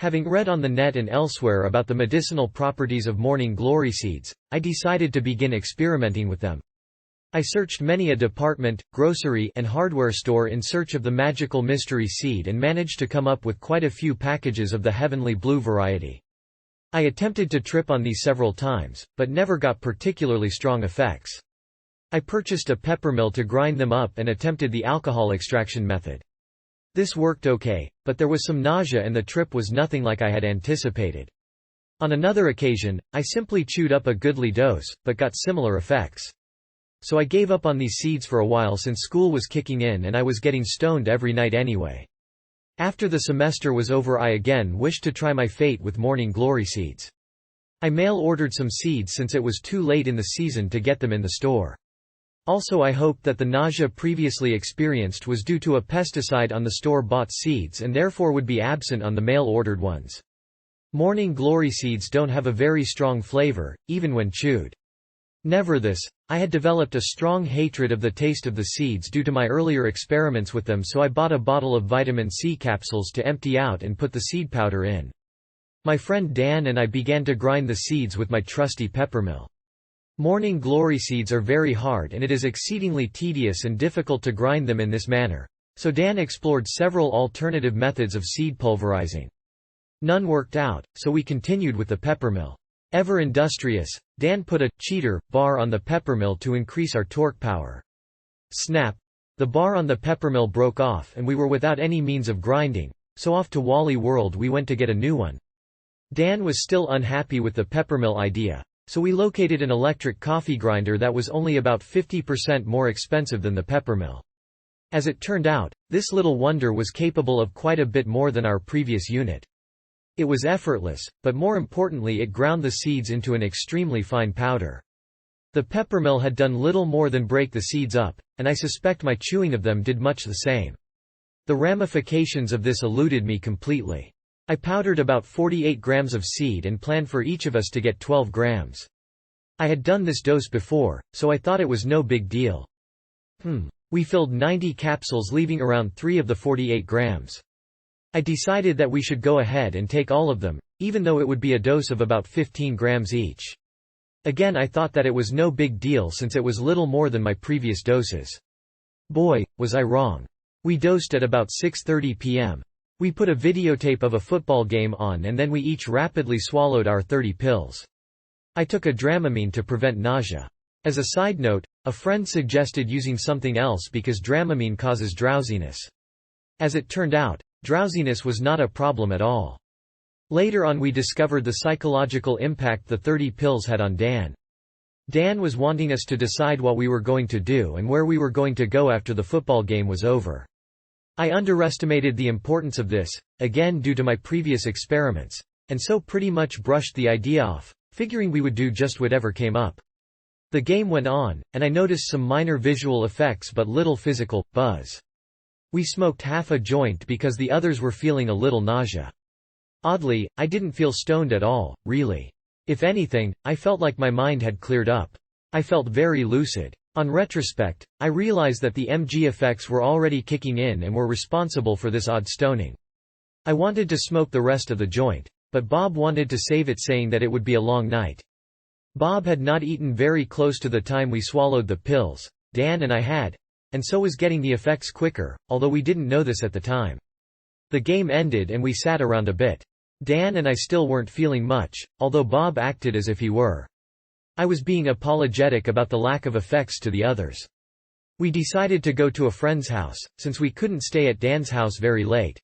Having read on the net and elsewhere about the medicinal properties of morning glory seeds, I decided to begin experimenting with them. I searched many a department, grocery, and hardware store in search of the magical mystery seed and managed to come up with quite a few packages of the heavenly blue variety. I attempted to trip on these several times, but never got particularly strong effects. I purchased a peppermill to grind them up and attempted the alcohol extraction method. This worked okay, but there was some nausea and the trip was nothing like I had anticipated. On another occasion, I simply chewed up a goodly dose, but got similar effects. So I gave up on these seeds for a while since school was kicking in and I was getting stoned every night anyway. After the semester was over, I again wished to try my fate with morning glory seeds. I mail-ordered some seeds since it was too late in the season to get them in the store. Also, I hoped that the nausea previously experienced was due to a pesticide on the store-bought seeds and therefore would be absent on the mail-ordered ones. Morning glory seeds don't have a very strong flavor, even when chewed. Nevertheless, I had developed a strong hatred of the taste of the seeds due to my earlier experiments with them, so I bought a bottle of vitamin C capsules to empty out and put the seed powder in. My friend Dan and I began to grind the seeds with my trusty peppermill. Morning glory seeds are very hard and it is exceedingly tedious and difficult to grind them in this manner, so Dan explored several alternative methods of seed pulverizing. None worked out, so we continued with the peppermill. Ever industrious, Dan put a cheater bar on the peppermill to increase our torque power. Snap! The bar on the peppermill broke off and we were without any means of grinding, so off to Wally World we went to get a new one. Dan was still unhappy with the peppermill idea, so we located an electric coffee grinder that was only about 50% more expensive than the peppermill. As it turned out, this little wonder was capable of quite a bit more than our previous unit. It was effortless, but more importantly it ground the seeds into an extremely fine powder. The peppermill had done little more than break the seeds up, and I suspect my chewing of them did much the same. The ramifications of this eluded me completely. I powdered about 48 grams of seed and planned for each of us to get 12 grams. I had done this dose before, so I thought it was no big deal. We filled 90 capsules, leaving around 3 of the 48 grams. I decided that we should go ahead and take all of them, even though it would be a dose of about 15 grams each. Again, I thought that it was no big deal since it was little more than my previous doses. Boy, was I wrong. We dosed at about 6:30 p.m. We put a videotape of a football game on and then we each rapidly swallowed our 30 pills. I took a Dramamine to prevent nausea. As a side note, a friend suggested using something else because Dramamine causes drowsiness. As it turned out, drowsiness was not a problem at all. Later on we discovered the psychological impact the 30 pills had on Dan. Dan was wanting us to decide what we were going to do and where we were going to go after the football game was over. I underestimated the importance of this, again due to my previous experiments, and so pretty much brushed the idea off, figuring we would do just whatever came up. The game went on, and I noticed some minor visual effects but little physical buzz. We smoked half a joint because the others were feeling a little nausea. Oddly, I didn't feel stoned at all, really. If anything, I felt like my mind had cleared up. I felt very lucid. On retrospect, I realized that the MG effects were already kicking in and were responsible for this odd stoning. I wanted to smoke the rest of the joint, but Bob wanted to save it, saying that it would be a long night. Bob had not eaten very close to the time we swallowed the pills, Dan and I had, and so was getting the effects quicker, although we didn't know this at the time. The game ended and we sat around a bit. Dan and I still weren't feeling much, although Bob acted as if he were. I was being apologetic about the lack of effects to the others. We decided to go to a friend's house, since we couldn't stay at Dan's house very late.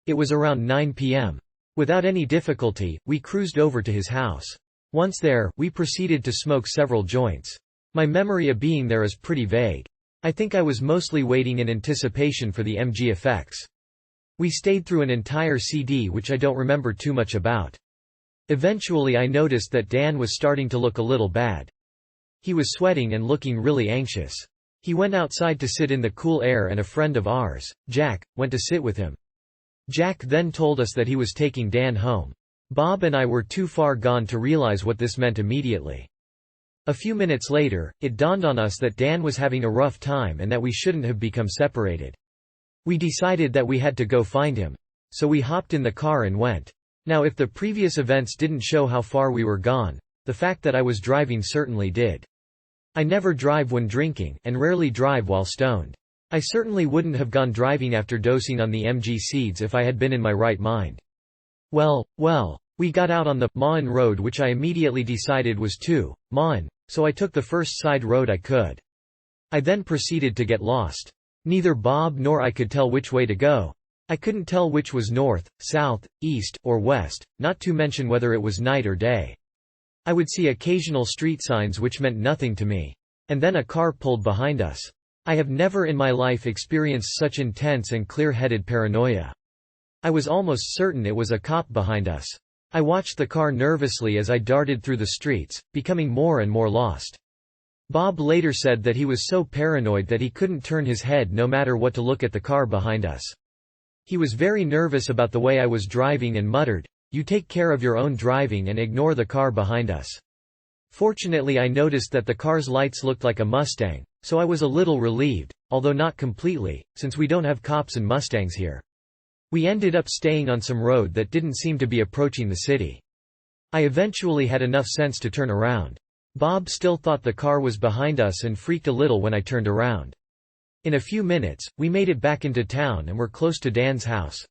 It was around 9 p.m. Without any difficulty, we cruised over to his house. Once there, we proceeded to smoke several joints. My memory of being there is pretty vague. I think I was mostly waiting in anticipation for the MG effects. We stayed through an entire CD, which I don't remember too much about. Eventually I noticed that Dan was starting to look a little bad. He was sweating and looking really anxious. He went outside to sit in the cool air and a friend of ours, Jack, went to sit with him. Jack then told us that he was taking Dan home. Bob and I were too far gone to realize what this meant immediately. A few minutes later, it dawned on us that Dan was having a rough time and that we shouldn't have become separated. We decided that we had to go find him. So we hopped in the car and went. Now if the previous events didn't show how far we were gone, the fact that I was driving certainly did. I never drive when drinking, and rarely drive while stoned. I certainly wouldn't have gone driving after dosing on the MG seeds if I had been in my right mind. Well, we got out on the Maun road, which I immediately decided was too Maun, so I took the first side road I could. I then proceeded to get lost. Neither Bob nor I could tell which way to go. I couldn't tell which was north, south, east, or west, not to mention whether it was night or day. I would see occasional street signs which meant nothing to me. And then a car pulled behind us. I have never in my life experienced such intense and clear-headed paranoia. I was almost certain it was a cop behind us. I watched the car nervously as I darted through the streets, becoming more and more lost. Bob later said that he was so paranoid that he couldn't turn his head no matter what to look at the car behind us. He was very nervous about the way I was driving and muttered, "You take care of your own driving and ignore the car behind us." Fortunately I noticed that the car's lights looked like a Mustang, so I was a little relieved, although not completely, since we don't have cops and Mustangs here. We ended up staying on some road that didn't seem to be approaching the city. I eventually had enough sense to turn around. Bob still thought the car was behind us and freaked a little when I turned around. In a few minutes, we made it back into town and were close to Dan's house.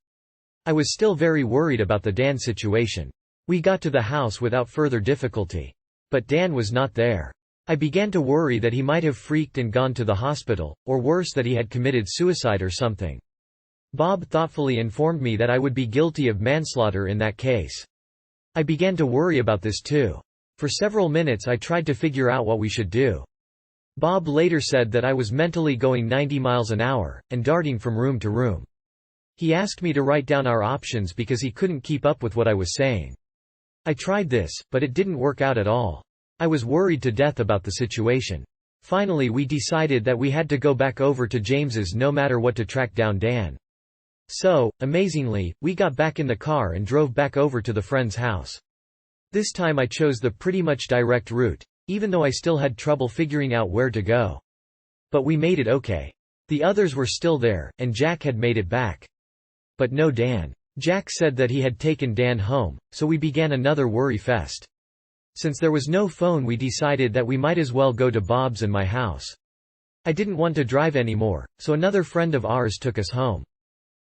I was still very worried about the Dan situation. We got to the house without further difficulty. But Dan was not there. I began to worry that he might have freaked and gone to the hospital, or worse, that he had committed suicide or something. Bob thoughtfully informed me that I would be guilty of manslaughter in that case. I began to worry about this too. For several minutes I tried to figure out what we should do. Bob later said that I was mentally going 90 miles an hour, and darting from room to room. He asked me to write down our options because he couldn't keep up with what I was saying. I tried this, but it didn't work out at all. I was worried to death about the situation. Finally we decided that we had to go back over to James's no matter what to track down Dan. So, amazingly, we got back in the car and drove back over to the friend's house. This time I chose the pretty much direct route, even though I still had trouble figuring out where to go. But we made it okay. The others were still there, and Jack had made it back. But no Dan. Jack said that he had taken Dan home, so we began another worry fest. Since there was no phone, we decided that we might as well go to Bob's and my house. I didn't want to drive anymore, so another friend of ours took us home.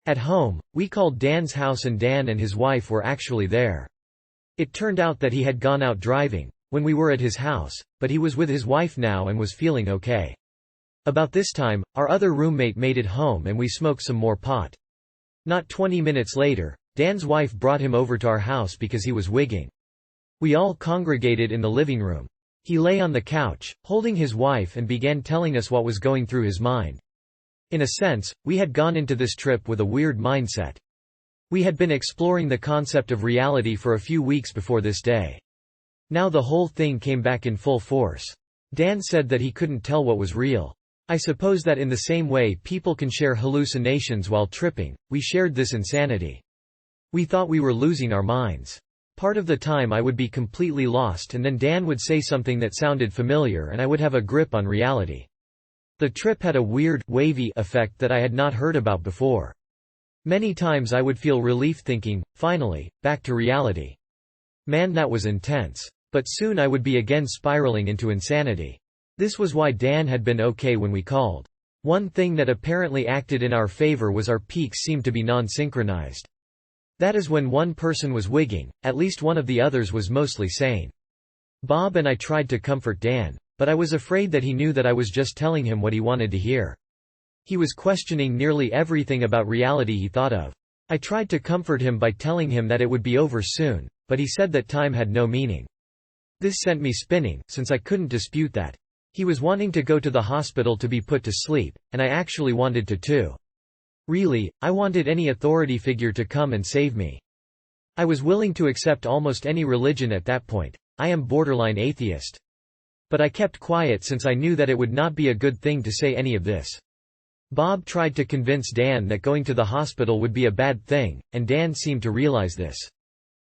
At home, we called Dan's house and Dan and his wife were actually there. It turned out that he had gone out driving when we were at his house, but he was with his wife now and was feeling okay. About this time, our other roommate made it home and we smoked some more pot. Not 20 minutes later, Dan's wife brought him over to our house because he was wigging. We all congregated in the living room. He lay on the couch, holding his wife, and began telling us what was going through his mind. In a sense, we had gone into this trip with a weird mindset. We had been exploring the concept of reality for a few weeks before this day. Now the whole thing came back in full force. Dan said that he couldn't tell what was real. I suppose that in the same way people can share hallucinations while tripping, we shared this insanity. We thought we were losing our minds. Part of the time I would be completely lost and then Dan would say something that sounded familiar and I would have a grip on reality. The trip had a weird, wavy effect that I had not heard about before. Many times I would feel relief thinking, finally, back to reality. Man, that was intense. But soon I would be again spiraling into insanity. This was why Dan had been okay when we called. One thing that apparently acted in our favor was our peaks seemed to be non-synchronized. That is, when one person was wigging, at least one of the others was mostly sane. Bob and I tried to comfort Dan, but I was afraid that he knew that I was just telling him what he wanted to hear. He was questioning nearly everything about reality he thought of. I tried to comfort him by telling him that it would be over soon, but he said that time had no meaning. This sent me spinning, since I couldn't dispute that. He was wanting to go to the hospital to be put to sleep, and I actually wanted to too. Really, I wanted any authority figure to come and save me. I was willing to accept almost any religion at that point. I am borderline atheist. But I kept quiet since I knew that it would not be a good thing to say any of this. Bob tried to convince Dan that going to the hospital would be a bad thing, and Dan seemed to realize this.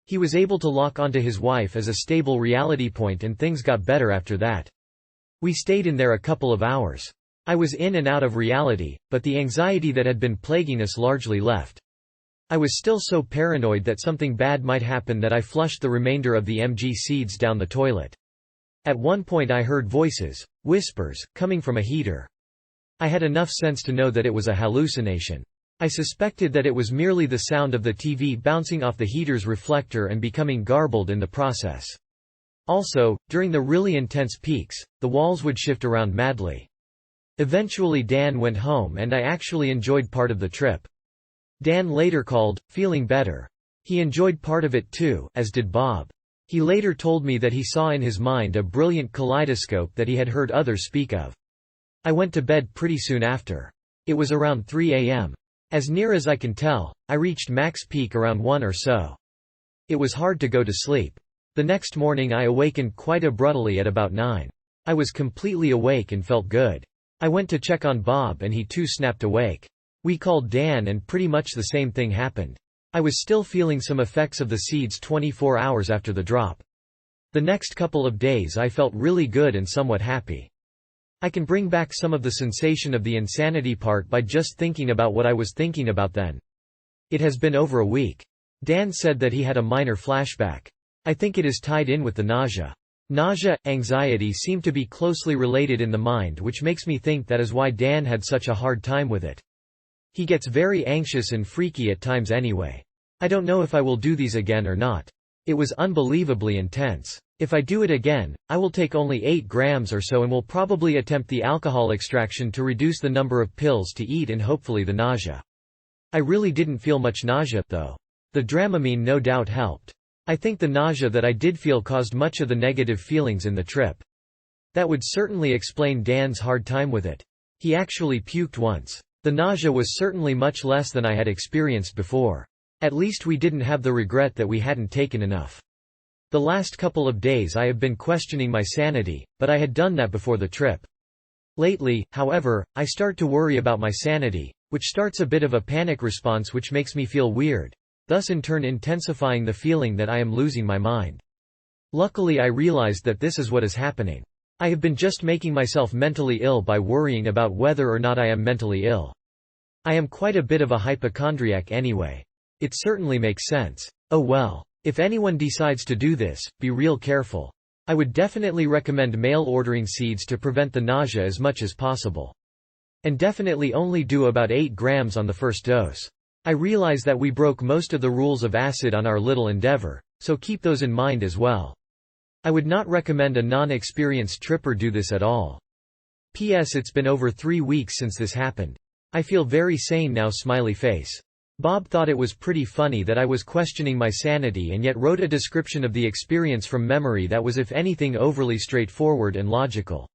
He was able to lock onto his wife as a stable reality point and things got better after that. We stayed in there a couple of hours. I was in and out of reality, but the anxiety that had been plaguing us largely left. I was still so paranoid that something bad might happen that I flushed the remainder of the MG seeds down the toilet. At one point I heard voices, whispers, coming from a heater. I had enough sense to know that it was a hallucination. I suspected that it was merely the sound of the TV bouncing off the heater's reflector and becoming garbled in the process. Also, during the really intense peaks, the walls would shift around madly. Eventually Dan went home and I actually enjoyed part of the trip. Dan later called, feeling better. He enjoyed part of it too, as did Bob. He later told me that he saw in his mind a brilliant kaleidoscope that he had heard others speak of. I went to bed pretty soon after. It was around 3 a.m. As near as I can tell, I reached max peak around 1 or so. It was hard to go to sleep. The next morning I awakened quite abruptly at about 9. I was completely awake and felt good. I went to check on Bob and he too snapped awake. We called Dan and pretty much the same thing happened. I was still feeling some effects of the seeds 24 hours after the drop. The next couple of days I felt really good and somewhat happy. I can bring back some of the sensation of the insanity part by just thinking about what I was thinking about then. It has been over a week. Dan said that he had a minor flashback. I think it is tied in with the nausea. Nausea, anxiety seem to be closely related in the mind, which makes me think that is why Dan had such a hard time with it. He gets very anxious and freaky at times anyway. I don't know if I will do these again or not. It was unbelievably intense. If I do it again, I will take only 8 grams or so and will probably attempt the alcohol extraction to reduce the number of pills to eat and hopefully the nausea. I really didn't feel much nausea, though. The Dramamine no doubt helped. I think the nausea that I did feel caused much of the negative feelings in the trip. That would certainly explain Dan's hard time with it. He actually puked once. The nausea was certainly much less than I had experienced before. At least we didn't have the regret that we hadn't taken enough. The last couple of days I have been questioning my sanity, but I had done that before the trip. Lately, however, I start to worry about my sanity, which starts a bit of a panic response which makes me feel weird, thus in turn intensifying the feeling that I am losing my mind. Luckily I realized that this is what is happening. I have been just making myself mentally ill by worrying about whether or not I am mentally ill. I am quite a bit of a hypochondriac anyway. It certainly makes sense. Oh well. If anyone decides to do this, be real careful. I would definitely recommend mail ordering seeds to prevent the nausea as much as possible. And definitely only do about 8 grams on the first dose. I realize that we broke most of the rules of acid on our little endeavor, so keep those in mind as well. I would not recommend a non-experienced tripper do this at all. P.S. It's been over 3 weeks since this happened. I feel very sane now, smiley face. Bob thought it was pretty funny that I was questioning my sanity and yet wrote a description of the experience from memory that was if anything overly straightforward and logical.